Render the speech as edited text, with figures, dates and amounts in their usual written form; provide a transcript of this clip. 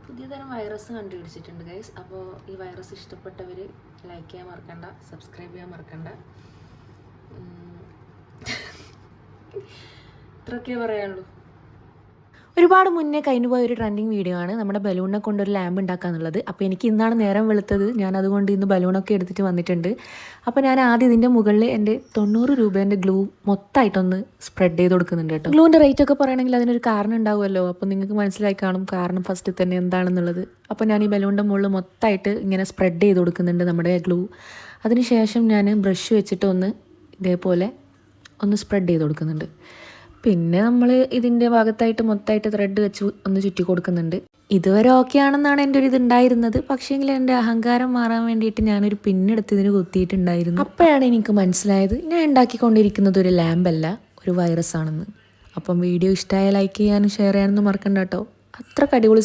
പുതിയ തരം virus കണ്ടുപിടിച്ചിട്ടുണ്ട് guys. അപ്പോൾ ഈ വൈറസ് ഇഷ്ടപ്പെട്ടവർ ലൈക്ക് ചെയ്യാൻ മറക്കണ്ട, സബ്സ്ക്രൈബ് ചെയ്യാൻ മറക്കണ്ട. ഇത്രയൊക്കെ പറയാനുള്ളൂ. ഒരുപാട് മുന്നേ കഴിഞ്ഞു പോയ ഒരു ട്രെൻഡിങ് വീഡിയോ ആണ് നമ്മുടെ ബലൂണിനെ കൊണ്ടൊരു ലാമ്പ് ഉണ്ടാക്കാന്നുള്ളത്. അപ്പോൾ എനിക്ക് ഇന്നാണ് നേരം വെളുത്തത്. ഞാൻ അതുകൊണ്ട് ഇന്ന് ബലൂണൊക്കെ എടുത്തിട്ട് വന്നിട്ടുണ്ട്. അപ്പോൾ ഞാൻ ആദ്യം ഇതിൻ്റെ മുകളിൽ എൻ്റെ 90 രൂപേൻ്റെ ഗ്ലൂ മൊത്തമായിട്ടൊന്ന് സ്പ്രെഡ് ചെയ്ത് കൊടുക്കുന്നുണ്ട് കേട്ടോ. ഗ്ലൂവിൻ്റെ റേറ്റ് ഒക്കെ പറയണമെങ്കിൽ അതിനൊരു കാരണം ഉണ്ടാവുമല്ലോ. അപ്പോൾ നിങ്ങൾക്ക് മനസ്സിലായി കാണും കാരണം ഫസ്റ്റ് തന്നെ എന്താണെന്നുള്ളത്. അപ്പോൾ ഞാൻ ഈ ബലൂണിൻ്റെ മുകളിൽ മൊത്തമായിട്ട് ഇങ്ങനെ സ്പ്രെഡ് ചെയ്ത് കൊടുക്കുന്നുണ്ട് നമ്മുടെ ഗ്ലൂ. അതിനുശേഷം ഞാൻ ബ്രഷ് വെച്ചിട്ട് ഒന്ന് ഇതേപോലെ ഒന്ന് സ്പ്രെഡ് ചെയ്ത് കൊടുക്കുന്നുണ്ട്. പിന്നെ നമ്മൾ ഇതിൻ്റെ ഭാഗത്തായിട്ട് മൊത്തമായിട്ട് ത്രെഡ് വെച്ച് ഒന്ന് ചുറ്റി കൊടുക്കുന്നുണ്ട്. ഇതുവരെ ഓക്കെ ആണെന്നാണ് എൻ്റെ ഒരു ഇതുണ്ടായിരുന്നത്. പക്ഷേങ്കിൽ എൻ്റെ അഹങ്കാരം മാറാൻ വേണ്ടിയിട്ട് ഞാനൊരു പിന്നെടുത്ത് ഇതിന് കുത്തിയിട്ടുണ്ടായിരുന്നു. അപ്പോഴാണ് എനിക്ക് മനസ്സിലായത് ഞാൻ ഉണ്ടാക്കിക്കൊണ്ടിരിക്കുന്നത് ഒരു ലാമ്പല്ല, ഒരു വൈറസ് ആണെന്ന്. അപ്പം വീഡിയോ ഇഷ്ടമായ ലൈക്ക് ചെയ്യാനും ഷെയർ ചെയ്യാനൊന്നും മറക്കണ്ട കേട്ടോ. അത്രയ്ക്ക് അടിപൊളി